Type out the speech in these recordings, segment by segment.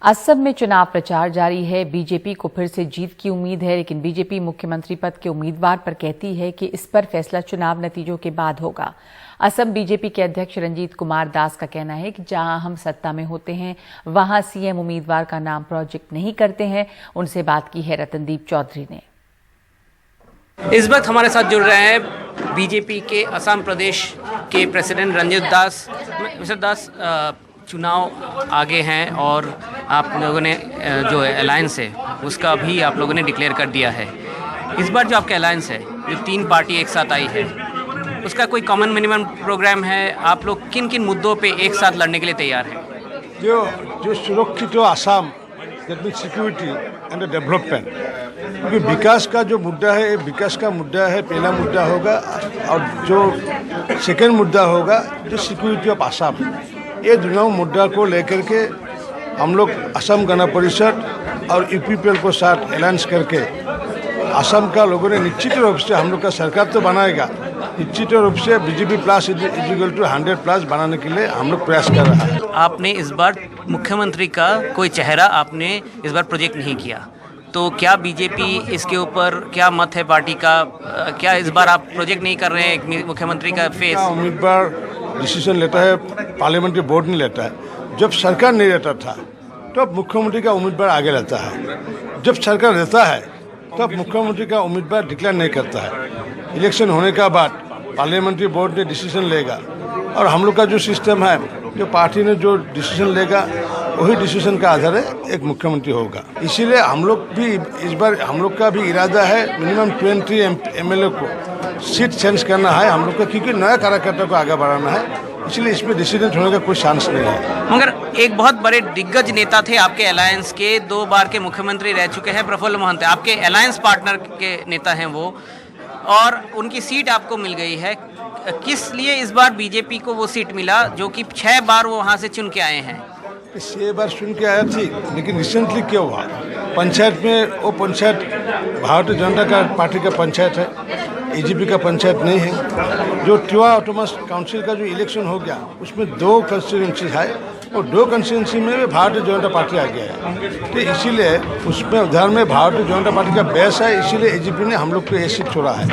असम में चुनाव प्रचार जारी है। बीजेपी को फिर से जीत की उम्मीद है, लेकिन बीजेपी मुख्यमंत्री पद के उम्मीदवार पर कहती है कि इस पर फैसला चुनाव नतीजों के बाद होगा। असम बीजेपी के अध्यक्ष रंजीत कुमार दास का कहना है कि जहां हम सत्ता में होते हैं वहां सीएम उम्मीदवार का नाम प्रोजेक्ट नहीं करते हैं। उनसे बात की है रतनदीप चौधरी ने। इस वक्त हमारे साथ जुड़ रहे हैं बीजेपी के असम प्रदेश के प्रेसिडेंट रंजीत दास। मिस्टर दास, चुनाव आगे हैं और आप लोगों ने जो अलायंस है उसका भी आप लोगों ने डिक्लेयर कर दिया है। इस बार जो आपका अलायंस है, जो 3 पार्टी एक साथ आई है, उसका कोई कॉमन मिनिमम प्रोग्राम है? आप लोग किन किन मुद्दों पे एक साथ लड़ने के लिए तैयार हैं? जो सुरक्षित Assam, that means security and development, क्योंकि विकास का जो मुद्दा है, विकास का मुद्दा है, पहला मुद्दा होगा। और जो सेकेंड मुद्दा होगा जो सिक्योरिटी ऑफ आसाम। ये दोनों मुद्दा को लेकर के हम लोग असम गण परिषद और यूपीपीएल को साथ अलायंस करके असम का लोगों ने निश्चित रूप से हम लोग का सरकार तो बनाएगा, निश्चित रूप से बीजेपी प्लस इक्वल टू 100+ बनाने के लिए हम लोग प्रयास कर रहे हैं। आपने इस बार मुख्यमंत्री का कोई चेहरा आपने इस बार प्रोजेक्ट नहीं किया, तो क्या बीजेपी इसके ऊपर क्या मत है पार्टी का? क्या इस बार आप प्रोजेक्ट नहीं कर रहे हैं मुख्यमंत्री का फेस? उम्मीदवार डिसीजन लेता है, पार्लियामेंट्री बोर्ड नहीं लेता है। जब सरकार नहीं रहता था तब मुख्यमंत्री का उम्मीदवार आगे रहता है, जब सरकार रहता है तब मुख्यमंत्री का उम्मीदवार डिक्लेयर नहीं करता है। इलेक्शन होने के बाद पार्लियामेंट्री बोर्ड ने डिसीजन लेगा और हम लोग का जो सिस्टम है, जो पार्टी ने जो डिसीजन लेगा वही डिसीजन का आधार है एक मुख्यमंत्री होगा। इसीलिए हम लोग भी इस बार हम लोग का भी इरादा है मिनिमम 20 एमएलए को सीट चेंज करना है हम लोग का, क्योंकि नया कार्यकर्ता को आगे बढ़ाना है। इसलिए इसमें डिसीडेंट होने का कोई चांस नहीं है। मगर एक बहुत बड़े दिग्गज नेता थे आपके अलायंस के, 2 बार के मुख्यमंत्री रह चुके हैं, प्रफुल्ल महंत आपके अलायंस पार्टनर के नेता हैं वो, और उनकी सीट आपको मिल गई है। किस लिए इस बार बीजेपी को वो सीट मिला जो कि 6 बार वो वहाँ से चुन के आए हैं? 6 बार चुन के आया थी, लेकिन रिसेंटली क्या हुआ पंचायत में, वो पंचायत भारतीय जनता पार्टी का पंचायत है, एजीपी का पंचायत नहीं है। जो त्रिपुरा ऑटोनॉमस काउंसिल का जो इलेक्शन हो गया उसमें 2 कंस्टिट्यूंसी है और 2 कंस्टिट्यूंसी में भी भारतीय जनता पार्टी आ गया है। तो इसीलिए उसमें उधर में भारतीय जनता पार्टी का बेस है, इसीलिए एजीपी ने हम लोग को ये सीट छोड़ा है।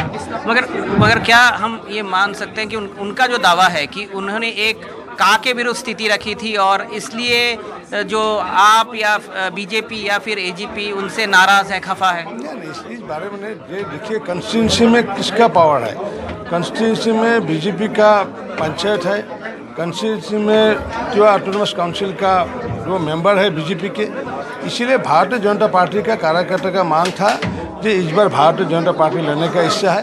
मगर क्या हम ये मान सकते हैं कि उनका जो दावा है कि उन्होंने एक का के विरुद्ध स्थिति रखी थी और इसलिए जो आप या बीजेपी या फिर एजीपी उनसे नाराज है, खफा है? इस बारे में देखिए, कंस्टिट्यूंसी में किसका पावर है? कंस्टिट्यूंसी में बीजेपी का पंचायत है, कंस्टिट्यूंसी में जो ऑटोनॉमस काउंसिल का जो मेंबर है बीजेपी के। इसीलिए भारतीय जनता पार्टी का कार्यकर्ता का मांग था कि इस बार भारतीय जनता पार्टी लड़ने का इच्छा है।